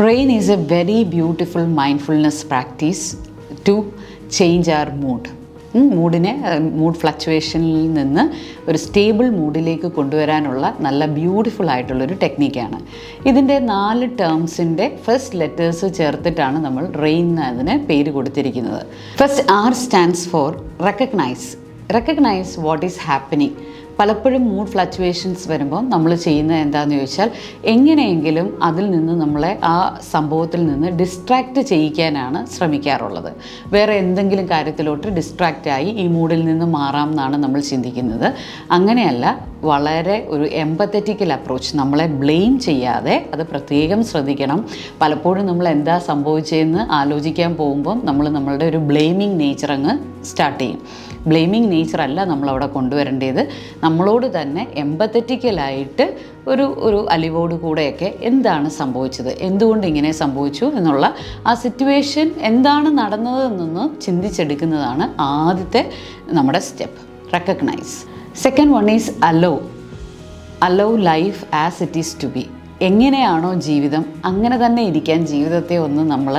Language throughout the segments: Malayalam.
Rain is a very beautiful mindfulness practice to change our mood. Mood ഫ്ലക്ച്വേഷനിൽ നിന്ന് ഒരു സ്റ്റേബിൾ മൂഡിലേക്ക് കൊണ്ടുവരാനുള്ള നല്ല ബ്യൂട്ടിഫുൾ ആയിട്ടുള്ളൊരു ടെക്നിക്കാണ്. ഇതിൻ്റെ 4 ടേംസിൻ്റെ ഫസ്റ്റ് ലെറ്റേഴ്സ് ചേർത്തിട്ടാണ് നമ്മൾ റെയിൻ അതിന് പേര് കൊടുത്തിരിക്കുന്നത്. First R stands for recognise what is happening. പലപ്പോഴും മൂഡ് ഫ്ലക്ച്വേഷൻസ് വരുമ്പോൾ നമ്മൾ ചെയ്യുന്നത് എന്താണെന്ന് ചോദിച്ചാൽ എങ്ങനെയെങ്കിലും അതിൽ നിന്ന് നമ്മളെ ആ സംഭവത്തിൽ നിന്ന് ഡിസ്ട്രാക്റ്റ് ചെയ്യിക്കാനാണ് ശ്രമിക്കാറുള്ളത്. വേറെ എന്തെങ്കിലും കാര്യത്തിലോട്ട് ഡിസ്ട്രാക്റ്റായി ഈ മൂഡിൽ നിന്ന് മാറാം എന്നാണ് നമ്മൾ ചിന്തിക്കുന്നത്. അങ്ങനെയല്ല, വളരെ ഒരു എമ്പത്തറ്റിക്കൽ അപ്രോച്ച്, നമ്മളെ ബ്ലെയിം ചെയ്യാതെ അത് പ്രത്യേകം ശ്രദ്ധിക്കണം. പലപ്പോഴും നമ്മൾ എന്താ സംഭവിച്ചതെന്ന് ആലോചിക്കാൻ പോകുമ്പം നമ്മളുടെ ഒരു ബ്ലെയിമിങ് നേച്ചർ അങ്ങ് സ്റ്റാർട്ട് ചെയ്യും. ബ്ലെയിമിങ് നേച്ചറല്ല നമ്മളവിടെ കൊണ്ടുവരേണ്ടത്. നമ്മളോട് തന്നെ എമ്പത്തറ്റിക്കലായിട്ട് ഒരു അലിവോട് കൂടെയൊക്കെ എന്താണ് സംഭവിച്ചത്, എന്തുകൊണ്ട് ഇങ്ങനെ സംഭവിച്ചു എന്നുള്ള ആ സിറ്റുവേഷൻ എന്താണ് നടന്നതെന്നൊന്ന് ചിന്തിച്ചെടുക്കുന്നതാണ് ആദ്യത്തെ നമ്മുടെ step, recognise. Second one is allow life as it is to be. എങ്ങനെയാണോ ജീവിതം അങ്ങനെ തന്നെ ഇരിക്കാൻ ജീവിതത്തെ ഒന്ന് നമ്മൾ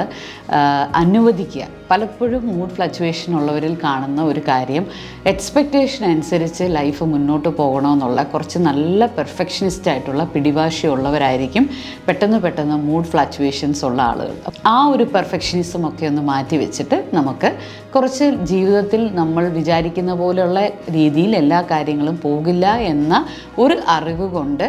അനുവദിക്കുക. പലപ്പോഴും മൂഡ് ഫ്ലക്ച്വേഷൻ ഉള്ളവരിൽ കാണുന്ന ഒരു കാര്യം, എക്സ്പെക്റ്റേഷൻ അനുസരിച്ച് ലൈഫ് മുന്നോട്ട് പോകണമെന്നുള്ള കുറച്ച് നല്ല പെർഫെക്ഷനിസ്റ്റ് ആയിട്ടുള്ള പിടിവാശിയുള്ളവരായിരിക്കും പെട്ടെന്ന് മൂഡ് ഫ്ലക്ച്വേഷൻസ് ഉള്ള ആളുകൾ. ആ ഒരു പെർഫെക്ഷനിസം ഒക്കെ ഒന്ന് മാറ്റി വെച്ചിട്ട് നമുക്ക് കുറച്ച് ജീവിതത്തിൽ നമ്മൾ വിചാരിക്കുന്ന പോലെയുള്ള രീതിയിൽ എല്ലാ കാര്യങ്ങളും പോകില്ല എന്ന ഒരു അറിവ് കൊണ്ട്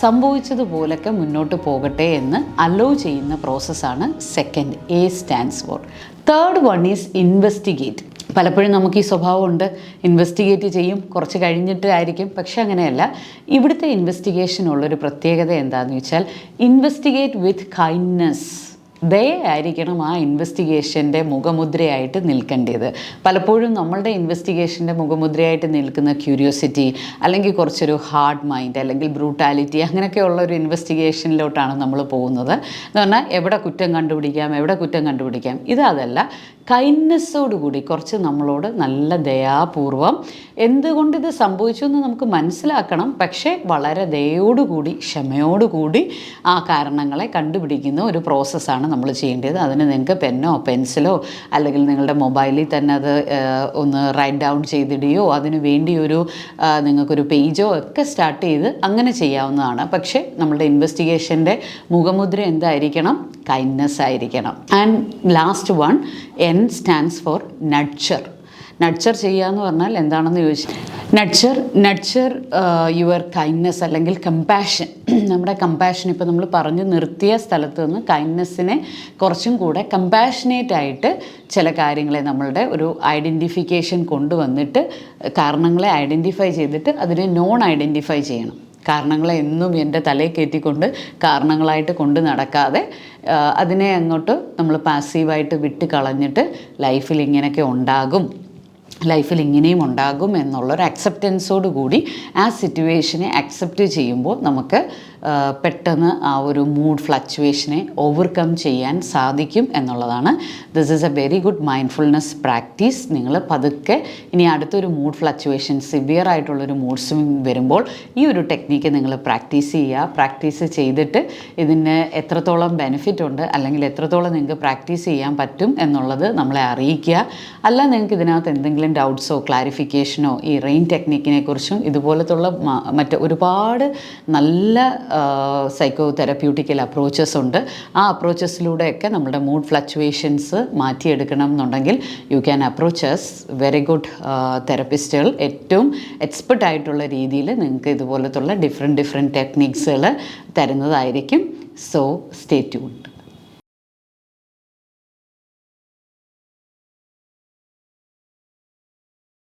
സംഭവിച്ചതുപോലൊക്കെ മുന്നോട്ട് പോകട്ടെ എന്ന് അലോ ചെയ്യുന്ന പ്രോസസ്സാണ് second, A stands for. Third one is investigate. പലപ്പോഴും നമുക്ക് ഈ സ്വഭാവമുണ്ട്, ഇൻവെസ്റ്റിഗേറ്റ് ചെയ്യും, കുറച്ച് കഴിഞ്ഞിട്ടായിരിക്കും. പക്ഷെ അങ്ങനെയല്ല. ഇവിടുത്തെ ഇൻവെസ്റ്റിഗേഷനുള്ളൊരു പ്രത്യേകത എന്താണെന്ന് വെച്ചാൽ ഇൻവെസ്റ്റിഗേറ്റ് വിത്ത് കൈൻഡ്നെസ്. ദയായിരിക്കണം ആ ഇൻവെസ്റ്റിഗേഷൻ്റെ മുഖമുദ്രയായിട്ട് നിൽക്കേണ്ടത്. പലപ്പോഴും നമ്മളുടെ ഇൻവെസ്റ്റിഗേഷൻ്റെ മുഖമുദ്രയായിട്ട് നിൽക്കുന്ന ക്യൂരിയോസിറ്റി, അല്ലെങ്കിൽ കുറച്ചൊരു ഹാർഡ് മൈൻഡ്, അല്ലെങ്കിൽ ബ്രൂട്ടാലിറ്റി, അങ്ങനെയൊക്കെയുള്ള ഒരു ഇൻവെസ്റ്റിഗേഷനിലോട്ടാണ് നമ്മൾ പോകുന്നത്. എന്ന് പറഞ്ഞാൽ എവിടെ കുറ്റം കണ്ടുപിടിക്കാം. ഇതല്ല, കൈൻഡ്നെസ്സോടുകൂടി കുറച്ച് നമ്മളോട് നല്ല ദയാപൂർവം എന്തുകൊണ്ടിത് സംഭവിച്ചു എന്ന് നമുക്ക് മനസ്സിലാക്കണം. പക്ഷേ വളരെ ദയോടുകൂടി, ക്ഷമയോടുകൂടി ആ കാരണങ്ങളെ കണ്ടുപിടിക്കുന്ന ഒരു പ്രോസസ്സാണ് നമ്മൾ ചെയ്യേണ്ടത്. അതിന് നിങ്ങൾക്ക് പെന്നോ പെൻസിലോ അല്ലെങ്കിൽ നിങ്ങളുടെ മൊബൈലിൽ തന്നെ അത് ഒന്ന് റൈറ്റ് ഡൗൺ ചെയ്തിടുകയോ അതിന് വേണ്ടി നിങ്ങൾക്കൊരു പേജോ ഒക്കെ സ്റ്റാർട്ട് ചെയ്ത് അങ്ങനെ ചെയ്യാവുന്നതാണ്. പക്ഷേ നമ്മളുടെ ഇൻവെസ്റ്റിഗേഷൻ്റെ മുഖമുദ്ര എന്തായിരിക്കണം? കൈൻഡ്നെസ് ആയിരിക്കണം. And last one, N stands for nurture ചെയ്യുക എന്ന് പറഞ്ഞാൽ എന്താണെന്ന് ചോദിച്ചാൽ നഡ്ചർ യുവർ കൈൻഡ്നെസ് അല്ലെങ്കിൽ കമ്പാഷൻ. നമ്മുടെ കമ്പാഷൻ ഇപ്പോൾ നമ്മൾ പറഞ്ഞു നിർത്തിയ സ്ഥലത്ത് നിന്ന് കൈൻഡ്നെസ്സിനെ കുറച്ചും കൂടെ കമ്പാഷനേറ്റ് ആയിട്ട് ചില കാര്യങ്ങളെ നമ്മളുടെ ഒരു ഐഡൻറ്റിഫിക്കേഷൻ കൊണ്ടുവന്നിട്ട് കാരണങ്ങളെ ഐഡൻറ്റിഫൈ ചെയ്തിട്ട് അതിനെ നോൺ ഐഡൻറ്റിഫൈ ചെയ്യണം. കാരണങ്ങളെ എന്നും എൻ്റെ തലയിൽ കയറ്റിക്കൊണ്ട് കാരണങ്ങളായിട്ട് കൊണ്ട് നടക്കാതെ അതിനെ അങ്ങോട്ട് നമ്മൾ പാസീവായിട്ട് വിട്ട് കളഞ്ഞിട്ട് ലൈഫിൽ ഇങ്ങനെയും ഉണ്ടാകും എന്നുള്ളൊരു അക്സെപ്റ്റൻസോട് കൂടി ആ സിറ്റുവേഷനെ അക്സെപ്റ്റ് ചെയ്യുമ്പോൾ നമുക്ക് പെട്ടെന്ന് ആ ഒരു മൂഡ് ഫ്ലക്ച്വേഷനെ ഓവർകം ചെയ്യാൻ സാധിക്കും എന്നുള്ളതാണ്. This is A very good mindfulness practice. നിങ്ങൾ പതുക്കെ ഇനി അടുത്തൊരു മൂഡ് ഫ്ലക്ച്വേഷൻ, സിവിയർ ആയിട്ടുള്ളൊരു മൂഡ് സ്വിംഗ് വരുമ്പോൾ ഈ ഒരു ടെക്നിക്ക് നിങ്ങൾ പ്രാക്ടീസ് ചെയ്തിട്ട് ഇതിന് എത്രത്തോളം ബെനിഫിറ്റ് ഉണ്ട് അല്ലെങ്കിൽ എത്രത്തോളം നിങ്ങൾക്ക് പ്രാക്ടീസ് ചെയ്യാൻ പറ്റും എന്നുള്ളത് നമ്മളെ അറിയിക്കുക. അല്ല നിങ്ങൾക്ക് ഇതിനകത്ത് എന്തെങ്കിലും ഡൗട്ട്സോ ക്ലാരിഫിക്കേഷനോ ഈ റെയിൻ ടെക്നിക്കിനെ കുറിച്ചും ഇതുപോലത്തുള്ള ഒരുപാട് നല്ല സൈക്കോ തെറപ്യൂട്ടിക്കൽ അപ്രോച്ചസ് ഉണ്ട്. ആ അപ്രോച്ചസിലൂടെയൊക്കെ നമ്മുടെ മൂഡ് ഫ്ലക്ച്വേഷൻസ് മാറ്റിയെടുക്കണം എന്നുണ്ടെങ്കിൽ you can approaches very good തെറപ്പിസ്റ്റുകൾ. ഏറ്റവും എക്സ്പെർട്ട് ആയിട്ടുള്ള രീതിയിൽ നിങ്ങൾക്ക് ഇതുപോലത്തുള്ള ഡിഫറെൻറ്റ് ടെക്നിക്സുകൾ തരുന്നതായിരിക്കും. So stay tuned.